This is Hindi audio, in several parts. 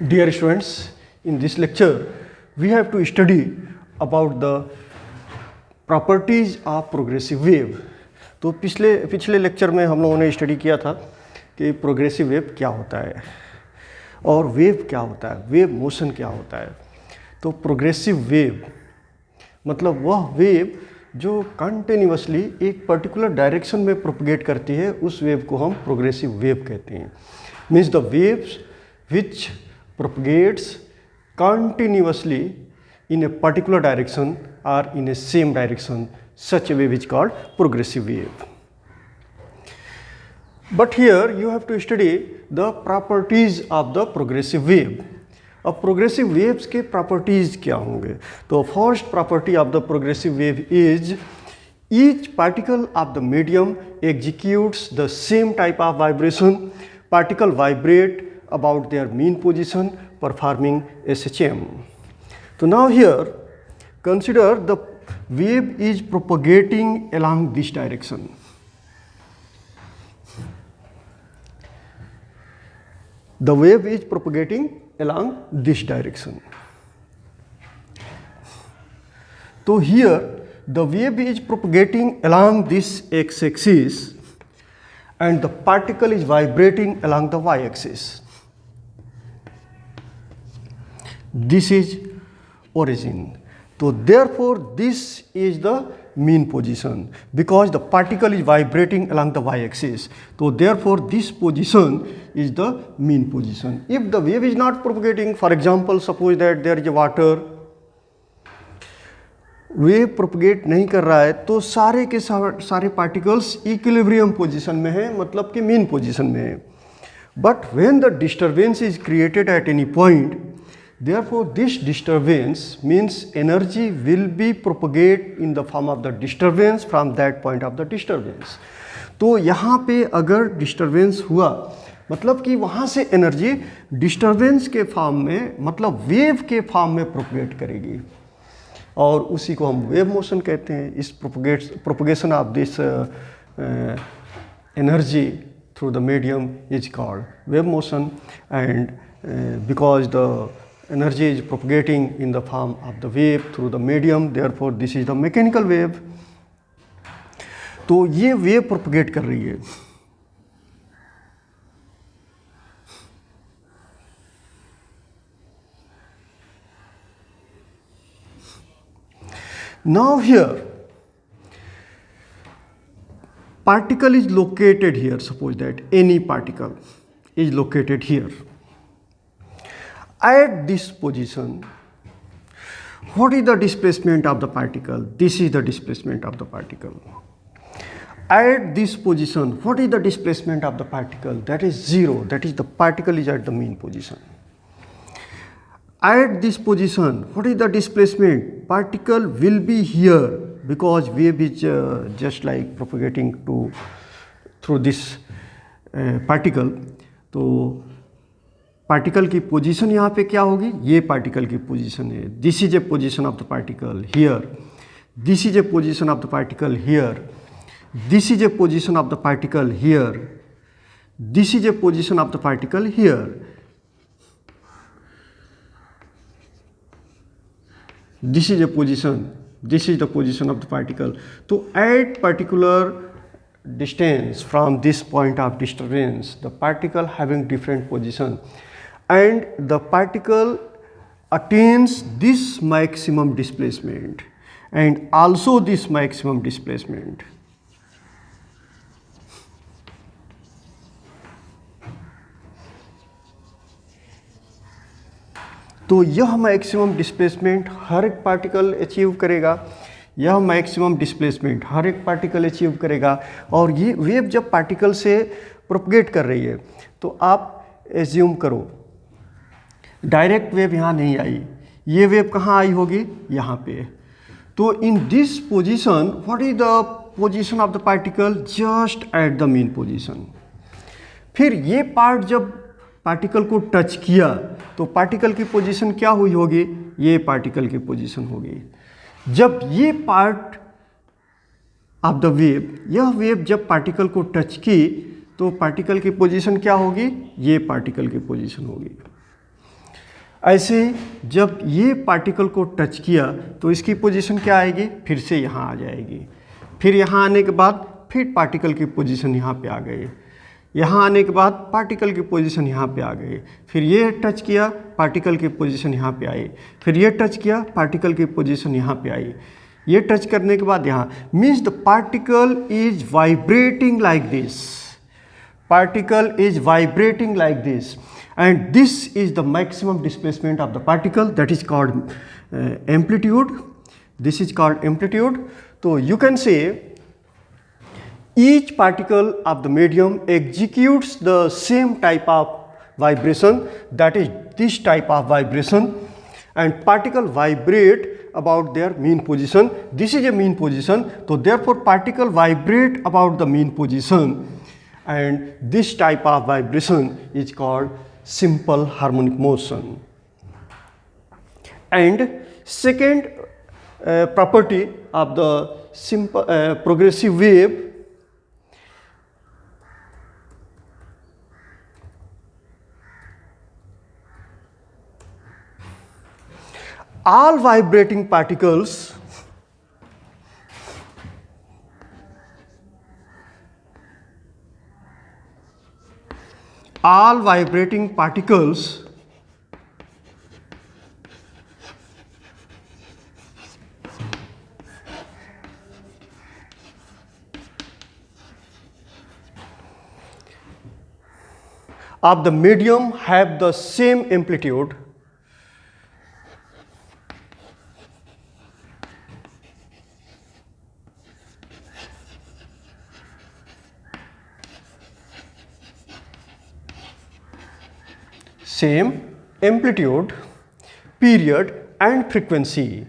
Dear students, in this lecture we have to study about the properties of progressive wave. तो पिछले लेक्चर में हम लोगों ने स्टडी किया था कि प्रोग्रेसिव वेव क्या होता है और वेव क्या होता है, वेव मोशन क्या होता है. तो प्रोग्रेसिव वेव मतलब वह वेव जो कंटिन्यूअसली एक पर्टिकुलर डायरेक्शन में प्रोपगेट करती है, उस वेव को हम प्रोग्रेसिव वेव कहते हैं. Means the waves which propagates continuously in a particular direction or in a same direction, such a wave is called progressive wave. But here you have to study the properties of the progressive wave. अब progressive waves के properties क्या होंगे? तो first property of the progressive wave is each particle of the medium executes the same type of vibration. Particle vibrate about their mean position performing SHM. So now here consider the wave is propagating along this direction. The wave is propagating along this direction. So here the wave is propagating along this x-axis and the particle is vibrating along the y-axis. This is origin. So therefore this is the mean position because the particle is vibrating along the y-axis. So therefore this position is the mean position. If the wave is not propagating, for example suppose that there is a water, wave propagate नहीं कर रहा है, तो सारे के सारे पार्टिकल्स इक्विलिब्रियम पोजीशन में है, मतलब कि मीन पोजीशन में है. But when the disturbance is created at any point, therefore this disturbance means energy will be propagate in the form of the disturbance from that point of the disturbance. तो यहाँ पे अगर डिस्टर्बेंस हुआ मतलब कि वहाँ से एनर्जी डिस्टर्बेंस के फॉर्म में, मतलब वेव के फॉर्म में प्रोपगेट करेगी और उसी को हम वेव मोशन कहते हैं. इस propagation of this energy through the medium is called wave motion. And because the energy is propagating in the form of the wave through the medium, therefore this is the mechanical wave. तो ये वेव प्रोपगेट कर रही है. Now here particle is located here. Suppose that any particle is located here. At this position, what is the displacement of the particle? This is the displacement of the particle. At this position, what is the displacement of the particle? That is 0. That is the particle is at the mean position. At this position, what is the displacement? Particle will be here because wave is just like propagating through this particle. तो पार्टिकल की पोजीशन यहाँ पे क्या होगी? ये पार्टिकल की पोजीशन है. This is a position of the particle here. This is a position of the particle here. This is a position of the particle here. This is a position of the particle here. This is a position. This is the position of the particle. तो at particular distance from this point of disturbance, the particle having different position, and the particle attains this maximum displacement and also this maximum displacement. तो यह मैक्सिमम डिस्प्लेसमेंट हर एक पार्टिकल अचीव करेगा. यह मैक्सिमम डिस्प्लेसमेंट हर एक पार्टिकल अचीव करेगा. और ये वेव जब पार्टिकल से प्रोपगेट कर रही है तो आप एज्यूम करो डायरेक्ट वेव यहाँ नहीं आई, ये वेव कहाँ आई होगी? यहाँ पे. तो in this position what is the position of the particle? Just at the mean position. फिर ये पार्ट जब पार्टिकल को टच किया तो पार्टिकल की पोजीशन क्या हुई होगी? ये पार्टिकल की पोजीशन होगी. जब ये पार्ट ऑफ द वेव, यह वेव जब पार्टिकल को टच की तो पार्टिकल की पोजीशन क्या होगी? ये पार्टिकल की पोजीशन होगी. ऐसे ही जब ये पार्टिकल को टच किया तो इसकी पोजीशन क्या आएगी, फिर से यहाँ आ जाएगी। फिर यहाँ आने के बाद फिर पार्टिकल की पोजीशन यहाँ पे आ गई, यहाँ आने के बाद पार्टिकल की पोजीशन यहाँ पे आ गई। फिर ये टच किया, पार्टिकल की पोजीशन यहाँ पे आई। फिर ये टच किया, पार्टिकल की पोजीशन यहाँ पे आई। ये टच करने के बाद यहाँ, means the particle is vibrating like this, particle is vibrating like this, and this is the maximum displacement of the particle, that is called amplitude. This is called amplitude. So you can say each particle of the medium executes the same type of vibration, that is this type of vibration, and particle vibrate about their mean position. This is a mean position, so therefore particle vibrate about the mean position, and this type of vibration is called simple harmonic motion. And second property of the simple progressive wave, all vibrating particles of the medium have the same amplitude, period and frequency.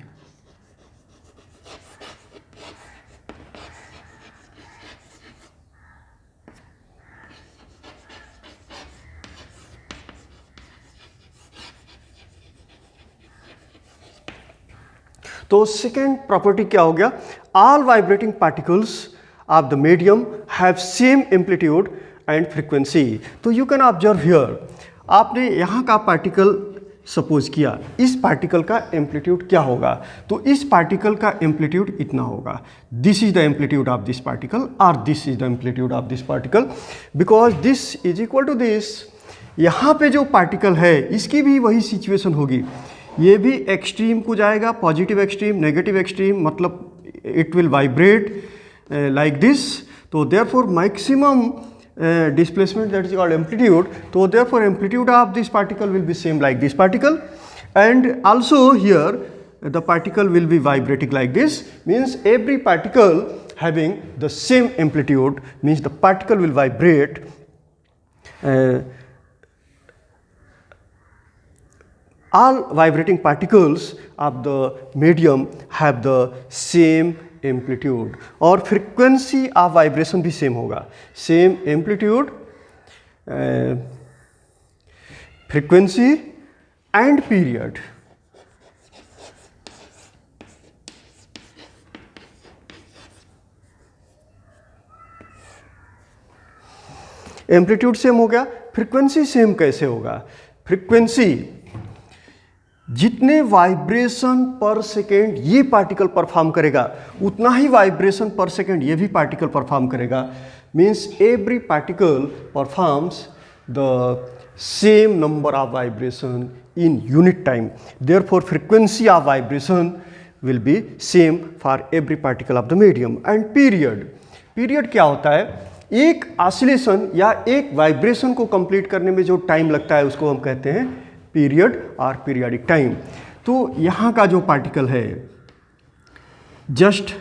तो सेकेंड प्रॉपर्टी क्या हो गया, all vibrating particles of the medium have same amplitude and frequency. तो यू कैन ऑब्जर्व हियर, आपने यहाँ का पार्टिकल सपोज किया, इस पार्टिकल का एम्पलीट्यूड क्या होगा, तो इस पार्टिकल का एम्पलीट्यूड इतना होगा, this is the amplitude of this particle और this is the amplitude of this particle, because this is equal to this. यहाँ पे जो पार्टिकल है इसकी भी वही सिचुएशन होगी, ये भी एक्सट्रीम को जाएगा, पॉजिटिव एक्सट्रीम, नेगेटिव एक्सट्रीम, मतलब it will vibrate like this. तो therefore maximum displacement, that is called amplitude, so therefore amplitude of this particle will be same like this particle, and also here the particle will be vibrating like this, means every particle having the same amplitude, means the particle will vibrate all vibrating particles of the medium have the same amplitude, और फ्रीक्वेंसी ऑफ वाइब्रेशन भी सेम होगा, same amplitude, frequency and period. Amplitude same हो गया, फ्रीक्वेंसी सेम कैसे होगा, फ्रीक्वेंसी जितने वाइब्रेशन पर सेकेंड ये पार्टिकल परफॉर्म करेगा उतना ही वाइब्रेशन पर सेकेंड ये भी पार्टिकल परफॉर्म करेगा, means every particle performs the same number of vibration in unit time, therefore frequency of vibration will be same for every particle of the medium. And period, period क्या होता है, एक ऑसिलेशन या एक वाइब्रेशन को कंप्लीट करने में जो टाइम लगता है उसको हम कहते हैं पीरियड और पीरियडिक टाइम। तो यहाँ का जो पार्टिकल है just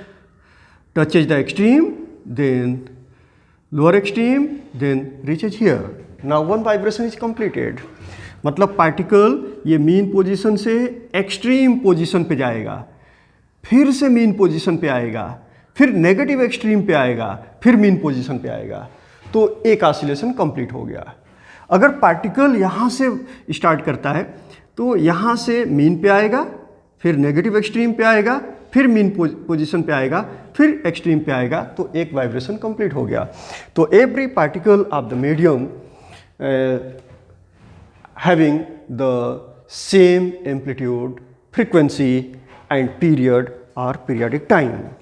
touches the extreme, then lower extreme, then reaches here, now one vibration is completed. मतलब पार्टिकल ये मीन पोजीशन से एक्सट्रीम पोजीशन पे जाएगा, फिर से मीन पोजीशन पे आएगा, फिर नेगेटिव एक्सट्रीम पे आएगा, फिर मीन पोजीशन पे आएगा, तो एक ऑसिलेशन कंप्लीट हो गया। अगर पार्टिकल यहाँ से स्टार्ट करता है तो यहाँ से मीन पे आएगा, फिर नेगेटिव एक्सट्रीम पे आएगा, फिर मीन पोजीशन पे आएगा, फिर एक्सट्रीम पे आएगा, तो एक वाइब्रेशन कंप्लीट हो गया। तो every particle of the medium having the same amplitude, frequency and period or periodic time.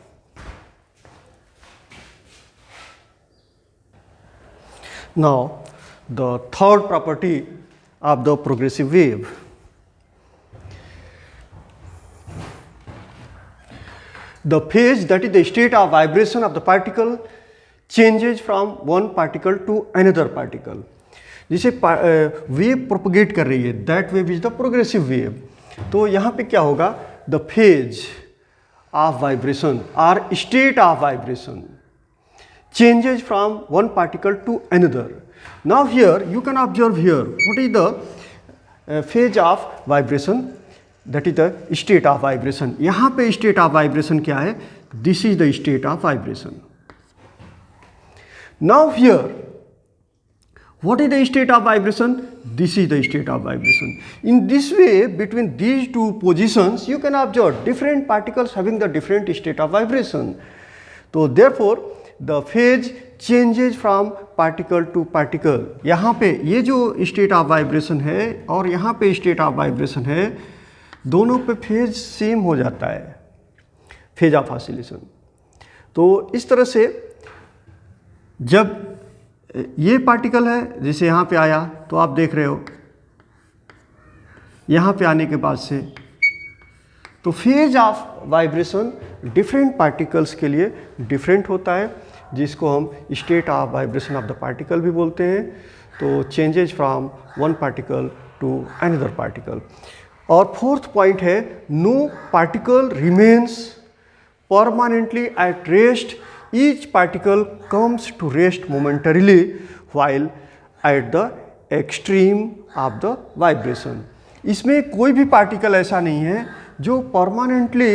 Now the third property of the progressive wave. The phase, that is the state of vibration of the particle, changes from one particle to another particle. जिसे वेव प्रोपगेट कर रही है, that wave is the progressive wave. तो यहाँ पे क्या होगा, द फेज ऑफ वाइब्रेशन और state of vibration changes from one particle to another. Now here you can observe here what is the phase of vibration, that is the state of vibration. यहाँ पे state of vibration क्या है, this is the state of vibration. Now here what is the state of vibration, this is the state of vibration. In this way between these two positions you can observe different particles having the different state of vibration. So therefore the phase changes from particle to particle. यहाँ पे ये जो state of vibration है और यहाँ पे state of vibration है, दोनों पे phase सेम हो जाता है, phase of oscillation. तो इस तरह से जब ये पार्टिकल है जैसे यहाँ पे आया तो आप देख रहे हो, यहाँ पे आने के बाद से तो phase of vibration different particles के लिए डिफरेंट होता है, जिसको हम state of vibration of the particle भी बोलते हैं. तो changes from one particle to another particle. और फोर्थ पॉइंट है, no particle remains permanently at rest, each particle comes to rest momentarily while at the extreme of the vibration. इसमें कोई भी पार्टिकल ऐसा नहीं है जो परमानेंटली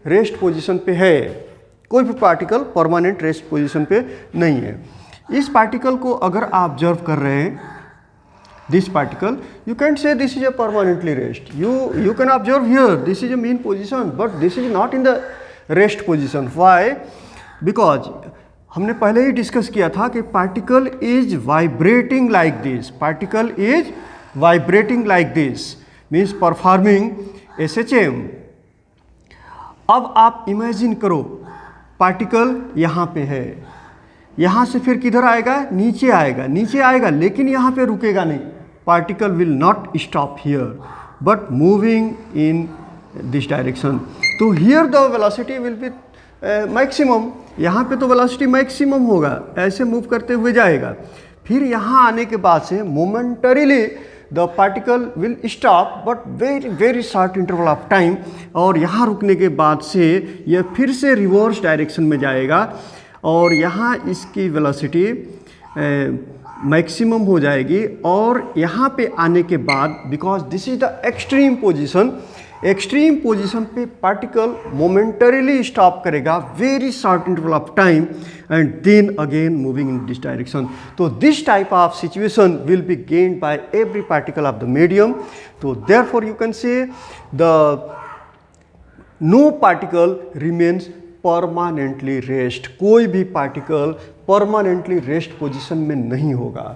रेस्ट पोजीशन पे है, कोई भी पार्टिकल परमानेंट रेस्ट पोजीशन पे नहीं है. इस पार्टिकल को अगर आप ऑब्जर्व कर रहे हैं, दिस पार्टिकल, यू कैन से this is a permanently rest. You can observe here this is a mean position, but this is not in the rest position. Why? Because हमने पहले ही डिस्कस किया था कि particle is vibrating like this, particle is vibrating like this means performing SHM. अब आप इमेजिन करो पार्टिकल यहाँ पे है, यहाँ से फिर किधर आएगा, नीचे आएगा, नीचे आएगा लेकिन यहाँ पे रुकेगा नहीं. Particle will not stop here but moving in this direction. तो here the velocity will be maximum, यहाँ पे तो वेलोसिटी मैक्सिमम होगा, ऐसे मूव करते हुए जाएगा. फिर यहाँ आने के बाद से momentarily the particle will stop but very very short interval of time, और यहाँ रुकने के बाद से यह फिर से रिवर्स डायरेक्शन में जाएगा और यहाँ इसकी वेलोसिटी मैक्सिमम हो जाएगी. और यहाँ पे आने के बाद because this is the extreme position, extreme position पे पार्टिकल मोमेंटरीली स्टॉप करेगा very short interval of time and then again moving in this direction. तो this type of situation will be gained by every particle of the medium. तो therefore you can say the no particle remains permanently rest. कोई भी पार्टिकल परमानेंटली रेस्ट पोजीशन में नहीं होगा.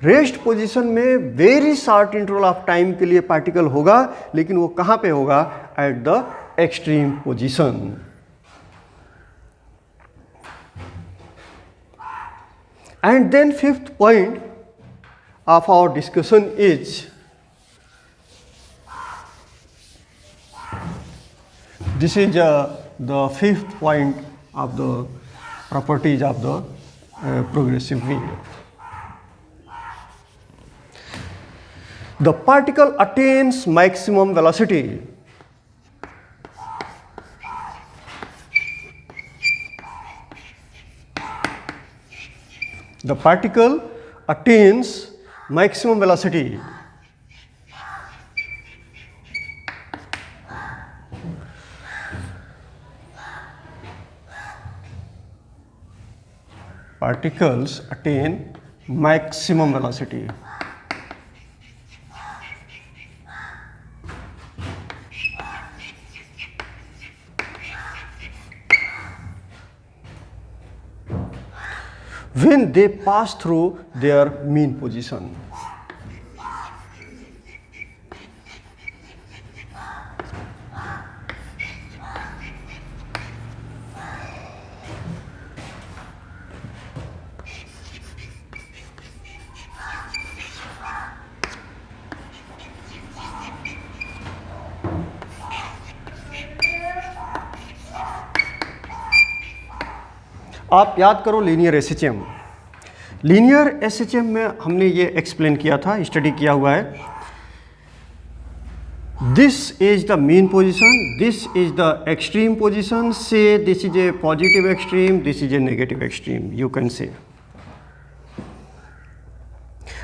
रेस्ट पोजीशन में very short interval of time के लिए पार्टिकल होगा, लेकिन वो कहाँ पे होगा, at the extreme position. And then fifth point of our discussion is, this is the fifth point of the properties of the progressive wave. The particle attains maximum velocity. The particle attains maximum velocity. Particles attain maximum velocity. when they pass through their mean position. आप याद करो लीनियर एसएचएम। लीनियर एसएचएम में हमने ये एक्सप्लेन किया था, स्टडी किया हुआ है। This is the mean position, this is the extreme position. Say this is a positive extreme, this is a negative extreme, you can say.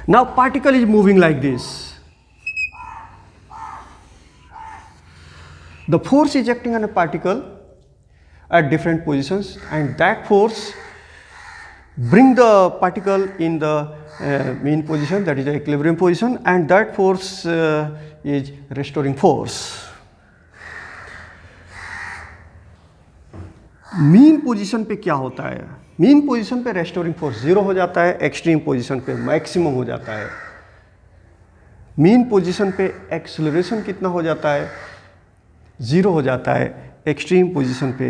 Now particle is moving like this. The force is acting on a particle at different positions, and that force bring the particle in the mean position, that is the equilibrium position, and that force is restoring force. Mean position पे क्या होता है? मीन पोजीशन पे रेस्टोरिंग फोर्स 0 हो जाता है, एक्सट्रीम पोजीशन पे मैक्सिमम हो जाता है। मीन पोजीशन पे एक्सेलरेशन कितना हो जाता है? 0 हो जाता है। एक्सट्रीम पोजीशन पे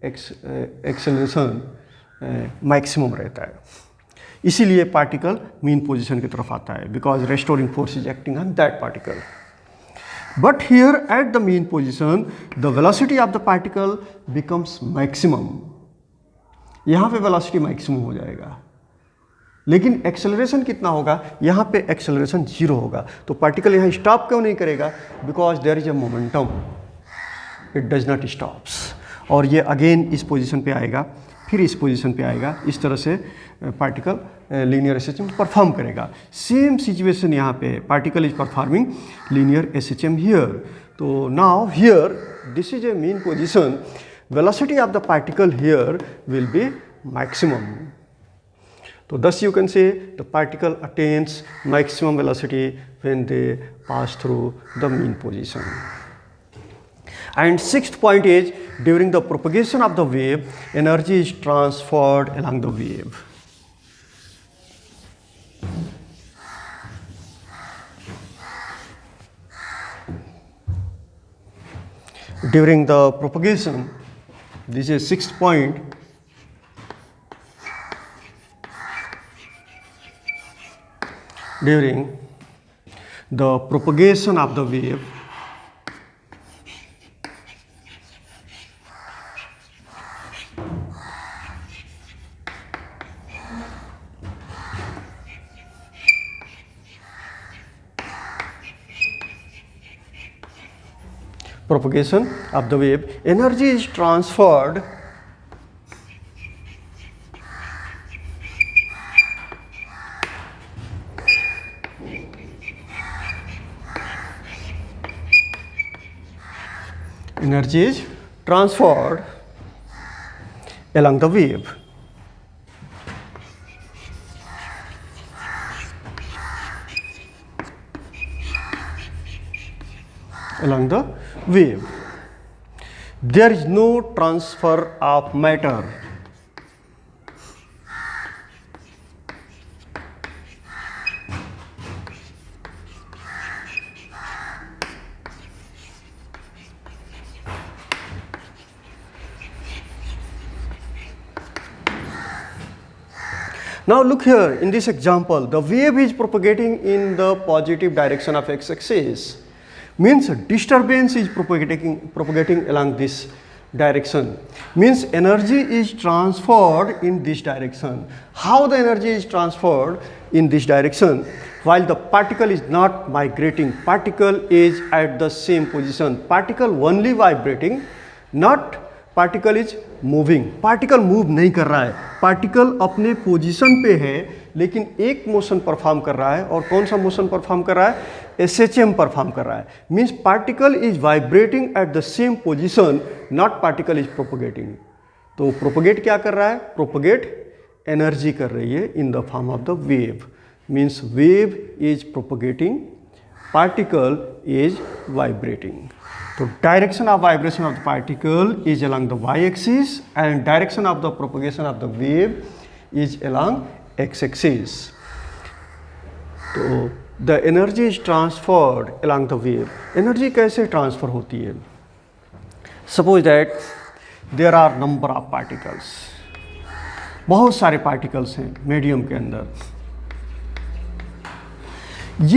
एक्सेलरेशन मैक्सिमम रहता है। इसीलिए पार्टिकल मीन पोजीशन की तरफ आता है, because restoring force is acting on that particle. But here at the mean position the velocity of the particle becomes maximum. यहाँ पे वेलोसिटी मैक्सिमम हो जाएगा, लेकिन एक्सेलरेशन कितना होगा? यहाँ पे एक्सेलरेशन 0 होगा। तो पार्टिकल यहाँ स्टॉप क्यों नहीं करेगा? Because there is a momentum, it does not stops. और ये अगेन इस पोजीशन पे आएगा, फिर इस पोजीशन पे आएगा। इस तरह से पार्टिकल लीनियर एसएचएम परफॉर्म करेगा। सेम सिचुएशन यहाँ पे, particle is performing linear SHM here. तो now here this is a mean position, velocity of the particle here will be maximum. तो thus you can say the particle attains maximum velocity when they pass through the mean position. And sixth point is, during the propagation of the wave, energy is transferred along the wave. During the propagation, this is sixth point. During the propagation of the wave, energy is transferred along the wave. Along the wave. There is no transfer of matter. Now look here in this example, the wave is propagating in the positive direction of x-axis. Means disturbance is propagating along this direction. Means energy is transferred in this direction. How the energy is transferred in this direction? While the particle is not migrating, particle is at the same position. Particle only vibrating, not particle is moving. Particle move नहीं कर रहा है, पार्टिकल अपने पोजीशन पे है, लेकिन एक मोशन परफॉर्म कर रहा है। और कौन सा मोशन परफॉर्म कर रहा है? एसएचएम परफॉर्म कर रहा है। Means particle is vibrating at the same position, not particle is propagating. तो प्रोपोगेट क्या कर रहा है? प्रोपोगेट एनर्जी कर रही है in the form of the wave. Means wave is propagating, particle is vibrating. So direction of vibration of the particle is along the y-axis and direction of the propagation of the wave is along x-axis. So the energy is transferred along the wave. Energy कैसे transfer होती है? Suppose that there are number of particles. बहुत सारे particles हैं medium के अंदर।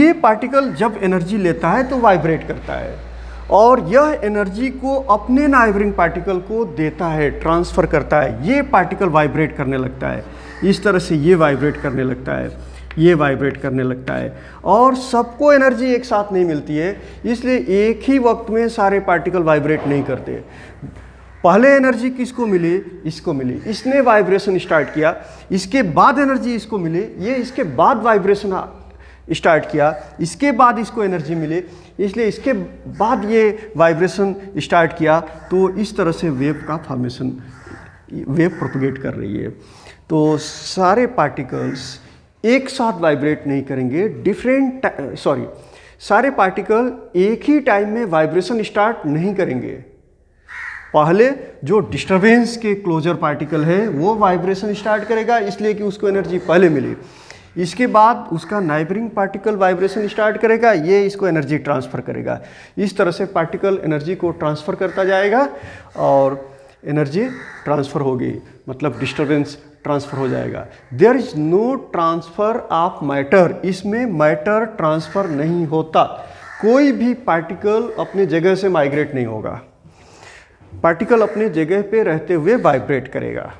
ये पार्टिकल जब एनर्जी लेता है तो वाइब्रेट करता है, और यह एनर्जी को अपने नाइबरिंग पार्टिकल को देता है, ट्रांसफ़र करता है। ये पार्टिकल वाइब्रेट करने लगता है, इस तरह से ये वाइब्रेट करने लगता है, ये वाइब्रेट करने लगता है, और सबको एनर्जी एक साथ नहीं मिलती है, इसलिए एक ही वक्त में सारे पार्टिकल वाइब्रेट नहीं करते। पहले एनर्जी किसको मिली? इसको मिली, इसने वाइब्रेशन स्टार्ट किया, इसके बाद एनर्जी इसको मिली, ये इसके बाद वाइब्रेशन स्टार्ट किया, इसके बाद इसको एनर्जी मिली, इसलिए इसके बाद ये वाइब्रेशन स्टार्ट किया। तो इस तरह से वेव का फॉर्मेशन, वेव प्रोपगेट कर रही है। तो सारे पार्टिकल्स एक साथ वाइब्रेट नहीं करेंगे, सारे पार्टिकल एक ही टाइम में वाइब्रेशन स्टार्ट नहीं करेंगे। पहले जो डिस्टरबेंस के क्लोजर पार्टिकल है वो वाइब्रेशन स्टार्ट करेगा, इसलिए कि उसको एनर्जी पहले मिली। इसके बाद उसका नाइबरिंग पार्टिकल वाइब्रेशन स्टार्ट करेगा, ये इसको एनर्जी ट्रांसफ़र करेगा। इस तरह से पार्टिकल एनर्जी को ट्रांसफ़र करता जाएगा और एनर्जी ट्रांसफ़र होगी, मतलब डिस्टरबेंस ट्रांसफ़र हो जाएगा। There is no transfer of matter, इसमें मैटर ट्रांसफ़र नहीं होता। कोई भी पार्टिकल अपने जगह से माइग्रेट नहीं होगा, पार्टिकल अपने जगह पे रहते हुए वाइब्रेट करेगा।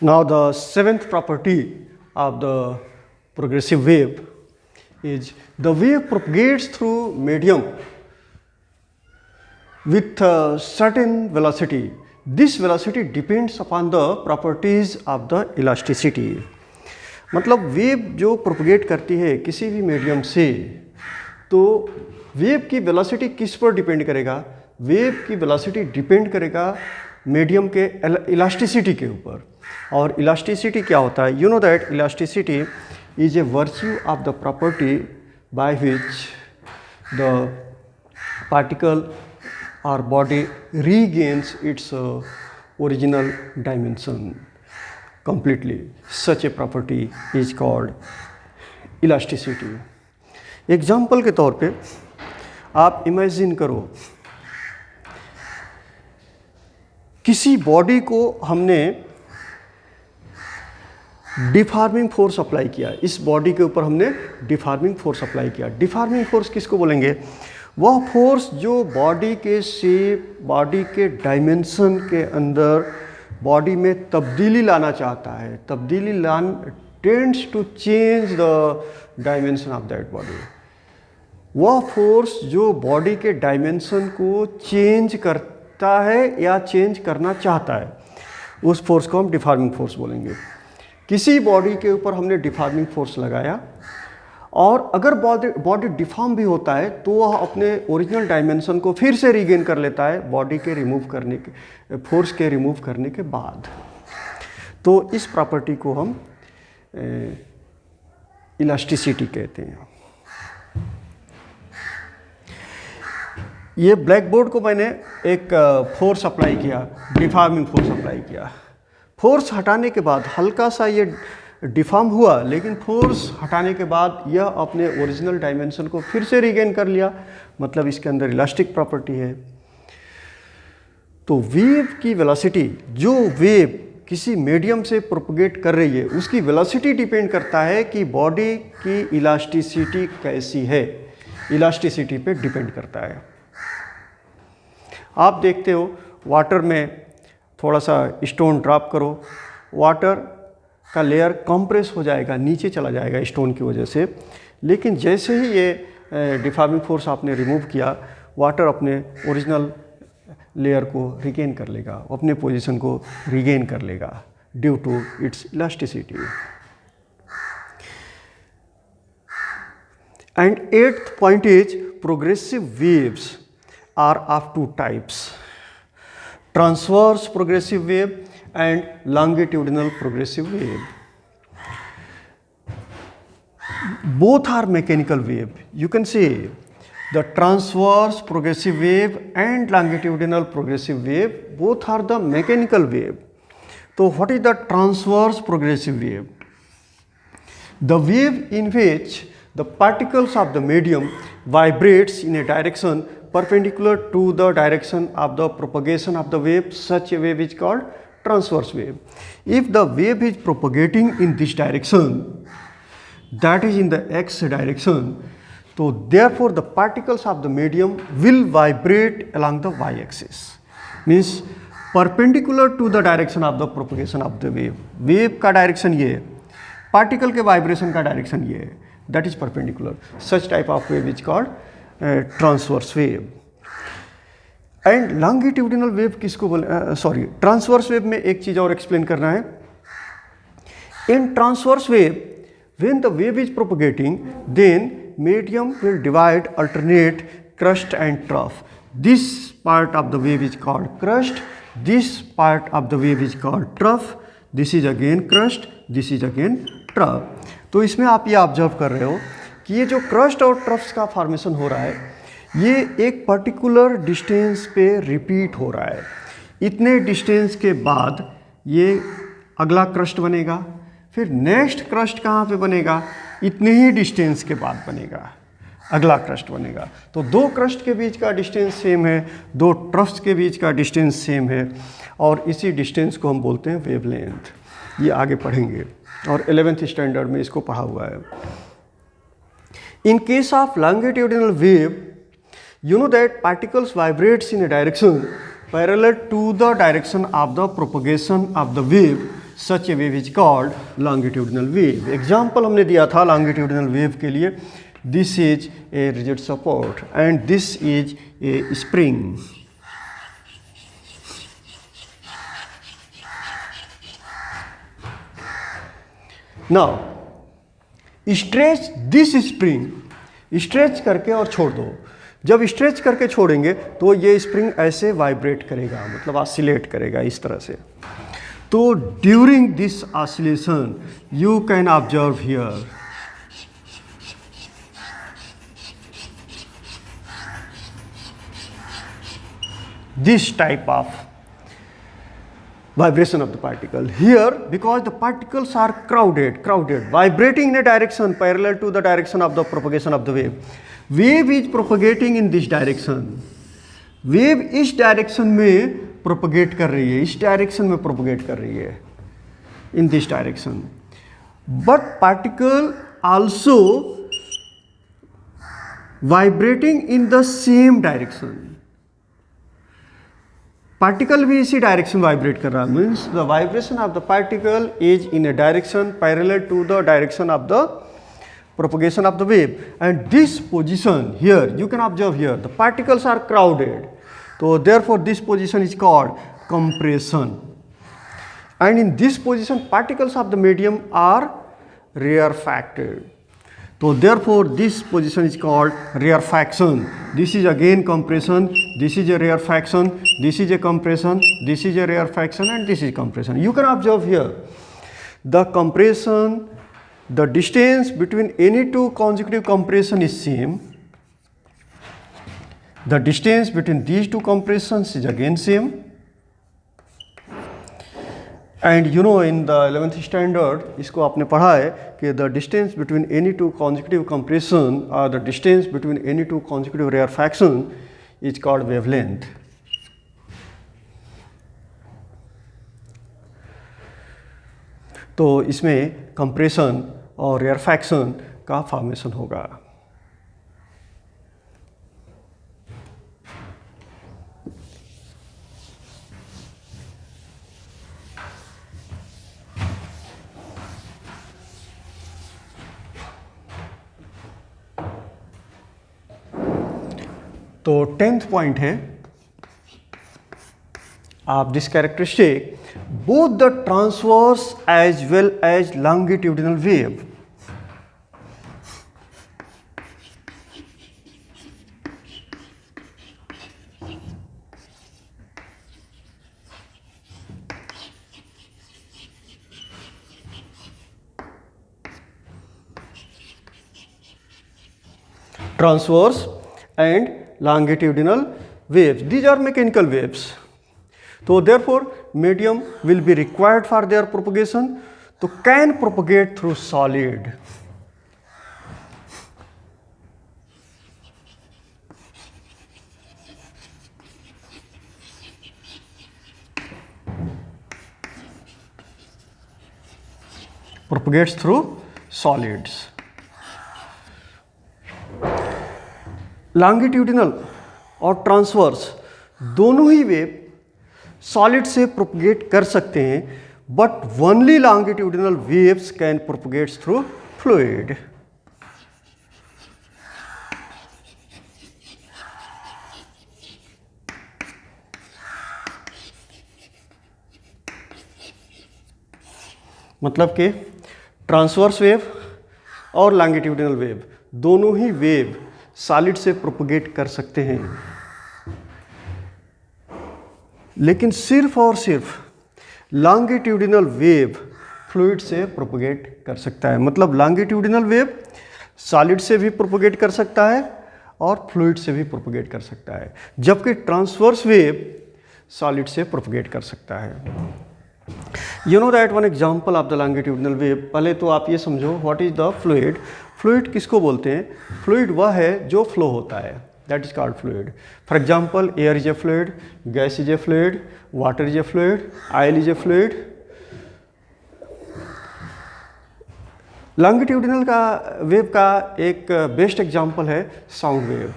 Now the seventh property of the progressive wave is the wave propagates through medium with a certain velocity. This velocity depends upon the properties of the elasticity. मतलब वेव जो प्रोपगेट करती है किसी भी मीडियम से, तो वेव की वेलोसिटी किस पर डिपेंड करेगा? वेव की वेलोसिटी डिपेंड करेगा मीडियम के इलास्टिसिटी के ऊपर। और इलास्टिसिटी क्या होता है? You know that elasticity is a virtue of the property by which the particle और body regains its original dimension completely. Such a property is called elasticity. Example के तौर पे आप इमेजिन करो, किसी बॉडी को हमने डिफॉर्मिंग फोर्स अप्लाई किया, इस बॉडी के ऊपर हमने डिफॉर्मिंग फोर्स अप्लाई किया। डिफॉर्मिंग फोर्स किसको बोलेंगे? वह फोर्स जो बॉडी के शेप, बॉडी के डायमेंशन के अंदर बॉडी में तब्दीली लाना चाहता है। तब्दीली tends to change the dimension of that body. वह फोर्स जो बॉडी के डायमेंशन को चेंज करता है या चेंज करना चाहता है, उस फोर्स को हम डिफॉर्मिंग फोर्स बोलेंगे। किसी बॉडी के ऊपर हमने डिफॉर्मिंग फोर्स लगाया, और अगर बॉडी डिफॉर्म भी होता है तो वह अपने ओरिजिनल डायमेंशन को फिर से रीगेन कर लेता है बॉडी के रिमूव करने के, फोर्स के रिमूव करने के बाद। तो इस प्रॉपर्टी को हम इलास्टिसिटी कहते हैं। ये ब्लैक बोर्ड को मैंने एक फोर्स अप्लाई किया, डिफॉर्मिंग फोर्स अप्लाई किया। फोर्स हटाने के बाद हल्का सा ये डिफॉर्म हुआ, लेकिन फोर्स हटाने के बाद यह अपने ओरिजिनल डायमेंशन को फिर से रीगेन कर लिया, मतलब इसके अंदर इलास्टिक प्रॉपर्टी है। तो वेव की वेलोसिटी, जो वेव किसी मीडियम से प्रोपगेट कर रही है, उसकी वेलोसिटी डिपेंड करता है कि बॉडी की इलास्टिसिटी कैसी है, इलास्टिसिटी पे डिपेंड करता है। आप देखते हो वाटर में थोड़ा सा स्टोन ड्रॉप करो, वाटर का लेयर कंप्रेस हो जाएगा, नीचे चला जाएगा स्टोन की वजह से, लेकिन जैसे ही ये डिफॉर्मिंग फोर्स आपने रिमूव किया, वाटर अपने ओरिजिनल लेयर को रिगेन कर लेगा, अपने पोजीशन को रिगेन कर लेगा due to its elasticity. And eighth point is progressive waves are of two types, transverse progressive wave and longitudinal progressive wave. Both are mechanical wave. You can see the transverse progressive wave and longitudinal progressive wave, both are the mechanical wave. So what is the transverse progressive wave? The wave in which the particles of the medium vibrates in a direction perpendicular to the direction of the propagation of the wave. Such a wave is called transverse wave. If the wave is propagating in this direction, that is in the x direction, so therefore the particles of the medium will vibrate along the y axis, means perpendicular to the direction of the propagation of the wave. Wave का डायरेक्शन ये है, पार्टिकल के वाइब्रेशन का डायरेक्शन ये है, that is perpendicular. Such type of wave is called transverse wave. And longitudinal wave किसको बोले, सॉरी ट्रांसवर्स वेव में एक चीज़ और एक्सप्लेन करना है. In transverse wave when the wave is propagating then medium will divide alternate crest and trough. This part of the wave is called crest, this part of the wave is called trough, this is again crest, this is again trough. तो इसमें आप ये ऑब्जर्व कर रहे हो कि ये जो क्रस्ट और ट्रफ्स का फॉर्मेशन हो रहा है ये एक पर्टिकुलर डिस्टेंस पे रिपीट हो रहा है. इतने डिस्टेंस के बाद ये अगला क्रस्ट बनेगा, फिर नेक्स्ट क्रस्ट कहाँ पे बनेगा, इतने ही डिस्टेंस के बाद बनेगा अगला क्रस्ट बनेगा. तो दो क्रस्ट के बीच का डिस्टेंस सेम है, दो ट्रफ्स के बीच का डिस्टेंस सेम है, और इसी डिस्टेंस को हम बोलते हैं वेवलेंथ. ये आगे पढ़ेंगे और 11th स्टैंडर्ड में इसको पढ़ा हुआ है. In case of longitudinal wave, you know that particles vibrates in a direction parallel to the direction of the propagation of the wave. Such a wave is called longitudinal wave. Example हमने दिया था longitudinal wave के लिए. This is a rigid support and this is a spring. Now stretch this spring, stretch करके और छोड़ दो. जब स्ट्रेच करके छोड़ेंगे तो ये स्प्रिंग ऐसे वाइब्रेट करेगा, मतलब ऑसिलेट करेगा इस तरह से. तो during this oscillation you can observe here this type of vibration of the particle here, because the particles are crowded vibrating in a direction parallel to the direction of the propagation of the wave. Wave is propagating in this direction, wave इस डायरेक्शन में प्रोपगेट कर रही है, इस डायरेक्शन में प्रोपगेट कर रही है, in this direction, but particle also vibrating in the same direction. Particle भी इसी डायरेक्शन वाइब्रेट कर रहा है, means the vibration of the particle is in a direction parallel to the direction of the propagation of the wave. And this position here, you can observe here, the particles are crowded, so therefore this position is called compression. And in this position particles of the medium are rarefacted, so therefore this position is called rarefaction. This is again compression, this is a rarefaction, this is a compression, this is a rarefaction, and this is compression. You can observe here the compression, the distance between any two consecutive compression is same, the distance between these two compressions is again same. And you know in the 11th standard इसको आपने पढ़ा है कि the distance between any two consecutive compression or the distance between any two consecutive rarefaction is called wavelength. तो इसमें compression और rarefaction का फॉर्मेशन होगा. तो 10th पॉइंट है of this characteristic, both the transverse as well as longitudinal wave transverse and longitudinal waves, these are mechanical waves, so therefore medium will be required for their propagation, so can propagate through solid. Propagates through solids. Longitudinal और ट्रांसवर्स दोनों ही वेव सॉलिड से प्रोपगेट कर सकते हैं, but only longitudinal waves can propagate through fluid. मतलब कि ट्रांसवर्स वेव और लॉन्गिट्यूडिनल वेव दोनों ही वेव सॉलिड से प्रोपगेट कर सकते हैं, लेकिन सिर्फ और सिर्फ लॉन्गिट्यूडिनल वेव फ्लूइड से प्रोपगेट कर सकता है। मतलब लॉन्गिट्यूडिनल वेव सॉलिड से भी प्रोपगेट कर सकता है और फ्लूइड से भी प्रोपगेट कर सकता है, जबकि ट्रांसवर्स वेव सॉलिड से प्रोपगेट कर सकता है। You know that one example of the longitudinal wave. पहले तो आप ये समझो what is the fluid. Fluid किसको बोलते हैं? फ्लूइड वह है जो फ्लो होता है, that is called fluid. For example, air is a fluid, gas is a fluid, water is a fluid, oil is a fluid. Longitudinal का वेव का एक बेस्ट एग्जाम्पल है sound wave.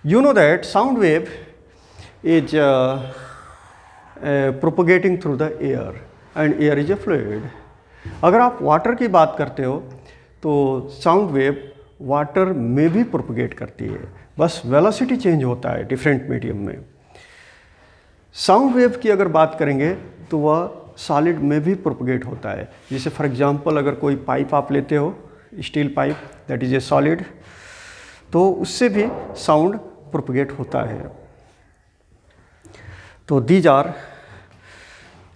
You know that sound wave is propagating through the air and air is a fluid. अगर आप वाटर की बात करते हो तो साउंड वेव वाटर में भी प्रोपगेट करती है, बस वेलोसिटी चेंज होता है डिफरेंट मीडियम में। साउंड वेव की अगर बात करेंगे तो वह सॉलिड में भी प्रोपगेट होता है। जैसे फॉर एग्जांपल, अगर कोई पाइप आप लेते हो, steel pipe, that is a solid, तो उससे भी साउंड प्रोपगेट होता है। तो these are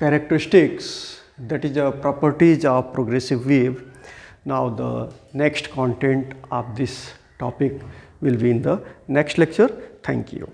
characteristics, that is the properties of progressive wave. Now the next content of this topic will be in the next lecture. Thank you.